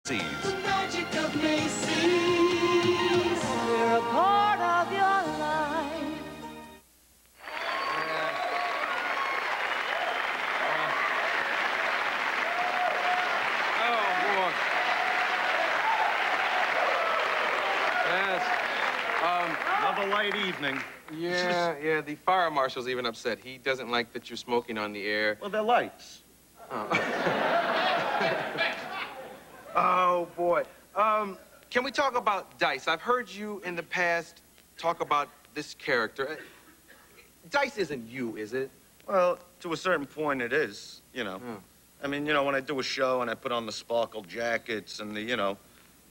The magic of Macy's. We're a part of your life. Oh, boy. Yes. Another light evening. Yeah, the fire marshal's even upset. He doesn't like that you're smoking on the air. Well, they're lights. Oh, oh boy. Can we talk about Dice? I've heard you in the past talk about this character. Dice isn't you, is it? Well, to a certain point it is, you know. Oh. I mean, you know, when I do a show and I put on the sparkle jackets and the, you know,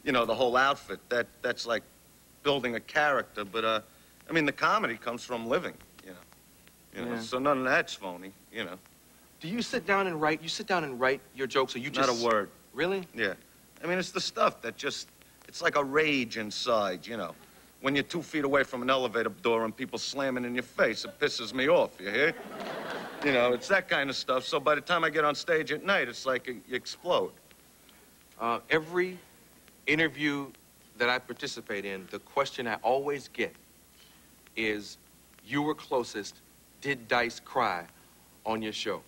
the whole outfit, that's like building a character. But, I mean, the comedy comes from living, you know. Yeah. So none of that's phony, you know. Do you sit down and write? You sit down and write your jokes, or you just... Not a word. Really? Yeah. I mean, it's the stuff that just, it's like a rage inside, you know. When you're 2 feet away from an elevator door and people slamming in your face, it pisses me off, you hear? You know, it's that kind of stuff. So by the time I get on stage at night, it's like you explode. Every interview that I participate in, the question I always get is, you were closest, did Dice cry on your show?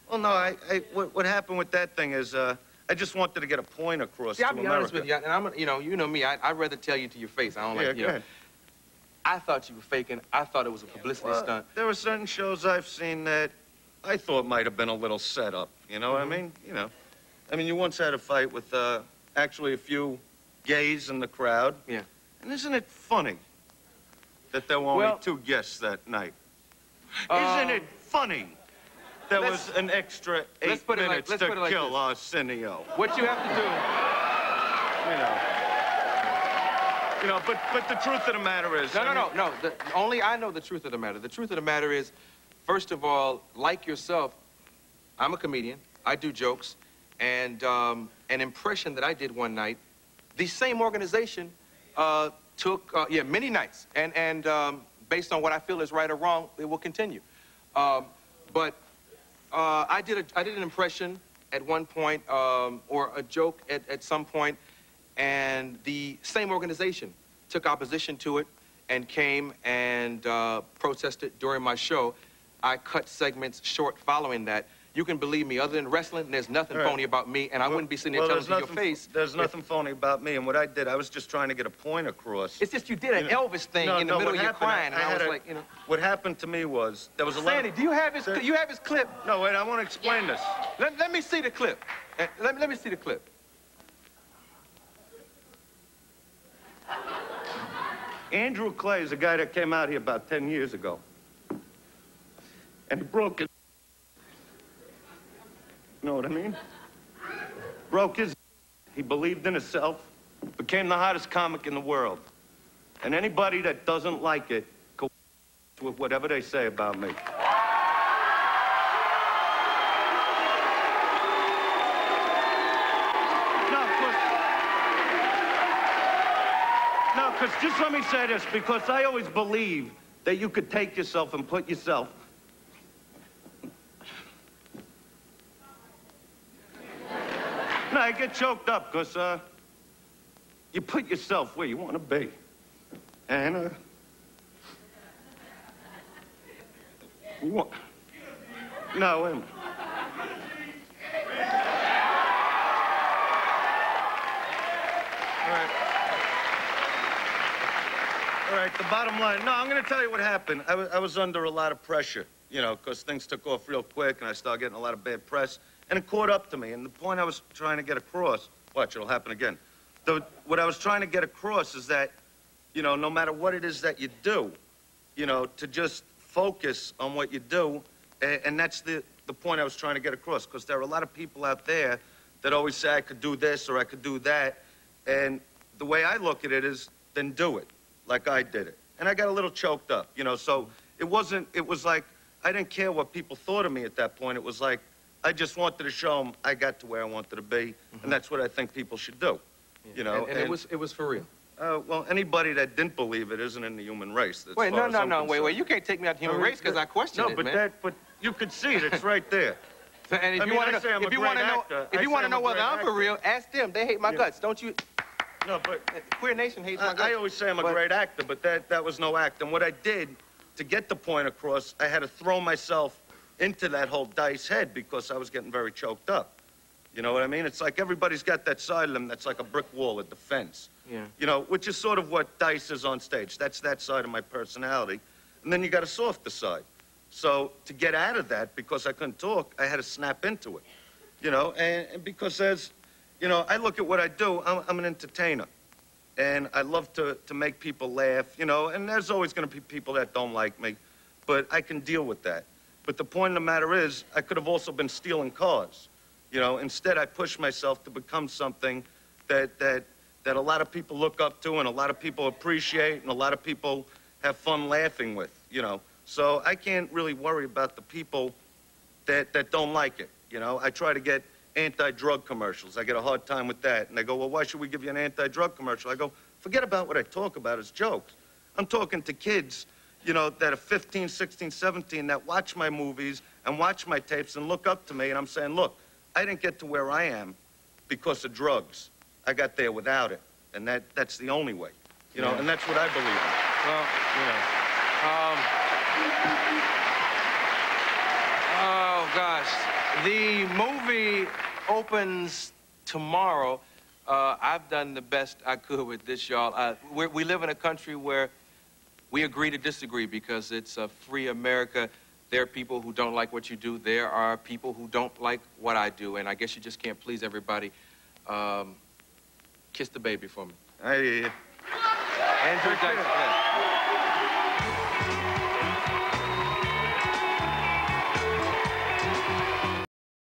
Well, no, what happened with that thing is, I just wanted to get a point across to America. I'll be honest with you, and you know me, I'd rather tell you to your face. I don't like, you know. I thought you were faking. I thought it was a publicity stunt. There were certain shows I've seen that I thought might have been a little set up, you know what I mean? You know. I mean, you once had a fight with, actually a few gays in the crowd. Yeah. And isn't it funny that there were only 2 guests that night? Isn't it funny? There was an extra 8 minutes to kill Arsenio. What you have to do... You know, but the truth of the matter is... No. Only I know the truth of the matter. The truth of the matter is, first of all, like yourself, I'm a comedian. I do jokes. And an impression that I did one night, the same organization took, many nights. And based on what I feel is right or wrong, it will continue. But I did an impression at one point, or a joke at some point, and the same organization took opposition to it and came and protested during my show. I cut segments short following that. You can believe me, other than wrestling, there's nothing phony about me, and I wouldn't be sitting there telling you to your face. There's nothing phony about me, and what I did, I was just trying to get a point across. It's just you did an Elvis thing in the middle of your crying, and I was like, you know. What happened to me was, there was a lot Sandy, do you have his clip? No, wait, I want to explain this. Let me see the clip. Let me see the clip. Andrew Clay is a guy that came out here about 10 years ago. And he broke it. You know what I mean? Broke his... He believed in himself, became the hottest comic in the world. And anybody that doesn't like it, go with whatever they say about me. No, because just let me say this, because I always believe that you could take yourself and put yourself... No, I get choked up because, you put yourself where you want to be. And, you want... No, wait a minute. All right, the bottom line... No, I'm going to tell you what happened. I was under a lot of pressure, you know, because things took off real quick, and I started getting a lot of bad press. And it caught up to me, and the point I was trying to get across, watch, it'll happen again. What I was trying to get across is that, you know, no matter what it is that you do, you know, to just focus on what you do, and that's the point I was trying to get across, because there are a lot of people out there that always say I could do this or I could do that, and the way I look at it is, then do it, like I did it. And I got a little choked up, you know, so it was like, I didn't care what people thought of me at that point. It was like, I just wanted to show them I got to where I wanted to be, and that's what I think people should do, you know. And it was for real. Well, anybody that didn't believe it isn't in the human race. Wait, no, wait, you can't take me out the human race because I questioned it, man. But you could see it. It's right there. And if you want to know, if you want to know whether I'm for real, ask them. They hate my guts, don't you? No, but Queer Nation hates my guts. I always say I'm a great actor, but that was no act. And what I did to get the point across, I had to throw myself into that whole dice head because I was getting very choked up. You know what I mean? It's like everybody's got that side of them that's like a brick wall, a defense. Yeah. You know, which is sort of what Dice is on stage. That's that side of my personality. And then you got a softer side. So to get out of that, because I couldn't talk, I had to snap into it. You know, and because as, you know, I look at what I do, I'm an entertainer. And I love to make people laugh, you know, and there's always going to be people that don't like me, but I can deal with that. But the point of the matter is, I could have also been stealing cars. You know, instead I pushed myself to become something that a lot of people look up to and a lot of people appreciate and a lot of people have fun laughing with, you know. So I can't really worry about the people that don't like it, you know. I try to get anti-drug commercials. I get a hard time with that. And they go, well, why should we give you an anti-drug commercial? I go, forget about what I talk about as jokes. I'm talking to kids, you know, that are 15, 16, 17 that watch my movies and watch my tapes and look up to me. And I'm saying, look, I didn't get to where I am because of drugs. I got there without it. And that's the only way, you know, and that's what I believe in. Well, oh, gosh. The movie opens tomorrow. I've done the best I could with this, y'all. We live in a country where we agree to disagree because it's a free America. There are people who don't like what you do. There are people who don't like what I do, and I guess you just can't please everybody. Kiss the baby for me. I hear you. Andrew Dice.